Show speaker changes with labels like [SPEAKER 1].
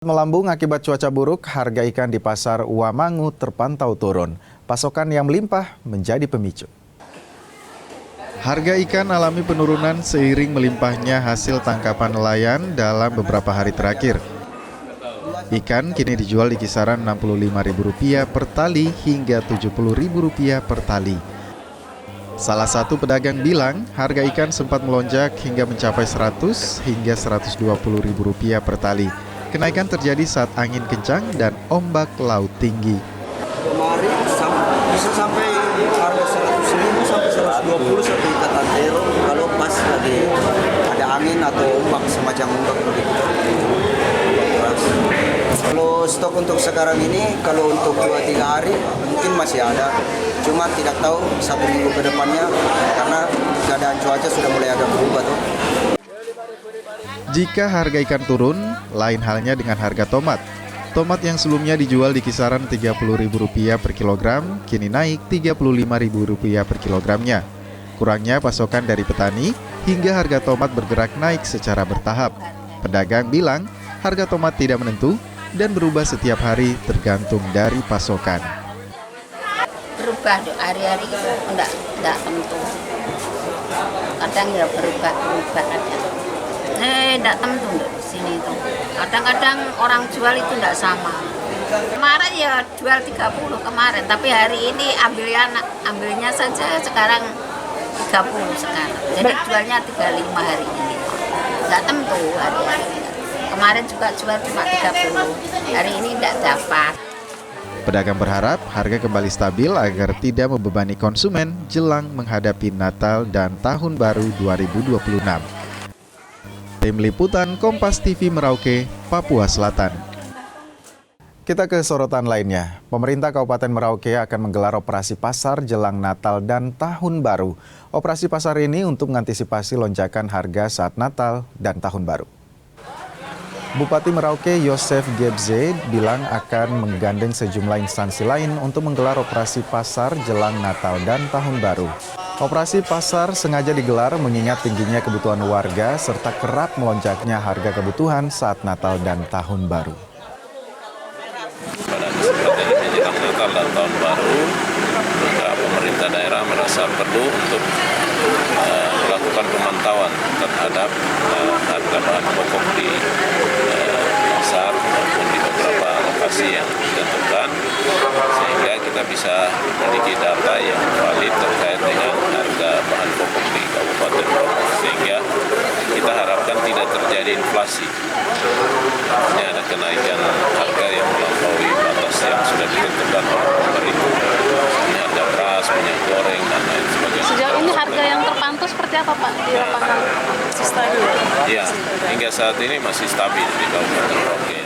[SPEAKER 1] Melambung akibat cuaca buruk, harga ikan di pasar Uwamangu terpantau turun. Pasokan yang melimpah menjadi pemicu. Harga ikan alami penurunan seiring melimpahnya hasil tangkapan nelayan dalam beberapa hari terakhir. Ikan kini dijual di kisaran Rp65.000 per tali hingga Rp70.000 per tali. Salah satu pedagang bilang harga ikan sempat melonjak hingga mencapai Rp100 hingga Rp120.000 per tali. Kenaikan terjadi saat angin kencang dan ombak laut tinggi.
[SPEAKER 2] Kemarin bisa sampai harga 100.000 sampai 120 satu ikatan tero kalau pas lagi ada angin atau ombak semacam ombak begitu. Kalau stok untuk sekarang ini, kalau untuk 2-3 hari mungkin masih ada. Cuma tidak tahu 1 minggu ke depannya karena keadaan cuaca sudah mulai agak berubah tuh.
[SPEAKER 1] Jika harga ikan turun, lain halnya dengan harga tomat. Tomat yang sebelumnya dijual di kisaran Rp30.000 per kilogram, kini naik Rp35.000 per kilogramnya. Kurangnya pasokan dari petani, hingga harga tomat bergerak naik secara bertahap. Pedagang bilang, harga tomat tidak menentu dan berubah setiap hari tergantung dari pasokan.
[SPEAKER 3] Berubah hari-hari enggak tentu. Kadang ya berubah aja. Enggak tentu di sini itu. Kadang-kadang orang jual itu enggak sama. Kemarin ya jual 30 kemarin, tapi hari ini ambilnya saja sekarang 30 sekarang. Jadi jualnya 35 hari ini. Enggak tentu hari-hari. Kemarin juga jual cuma 30. Hari ini enggak dapat.
[SPEAKER 1] Pedagang berharap harga kembali stabil agar tidak membebani konsumen jelang menghadapi Natal dan Tahun Baru 2026. Tim Liputan Kompas TV Merauke, Papua Selatan. Kita ke sorotan lainnya. Pemerintah Kabupaten Merauke akan menggelar operasi pasar jelang Natal dan Tahun Baru. Operasi pasar ini untuk mengantisipasi lonjakan harga saat Natal dan Tahun Baru. Bupati Merauke Yosef Gebze bilang akan menggandeng sejumlah instansi lain untuk menggelar operasi pasar jelang Natal dan Tahun Baru. Operasi pasar sengaja digelar mengingat tingginya kebutuhan warga serta kerap melonjaknya harga kebutuhan saat Natal dan Tahun Baru.
[SPEAKER 4] Pada kesempatan menjelang Natal dan Tahun Baru, pemerintah daerah merasa perlu untuk melakukan pemantauan terhadap harga bahan pokok di pasar maupun di beberapa lokasi yang ditentukan, sehingga kita bisa memiliki data yang valid terkait dengan harga bahan pokok di Kabupaten Merauke, sehingga kita harapkan tidak terjadi inflasi. Ini ada kenaikan harga yang melampaui batas yang sudah ditentukan oleh pemerintah. Ini harga beras, minyak goreng, dan lain sebagainya.
[SPEAKER 5] Sejauh ini harga yang terpantau seperti apa Pak di lapangan? Masih stabil?
[SPEAKER 4] Ya, hingga saat ini masih stabil di Kabupaten Merauke.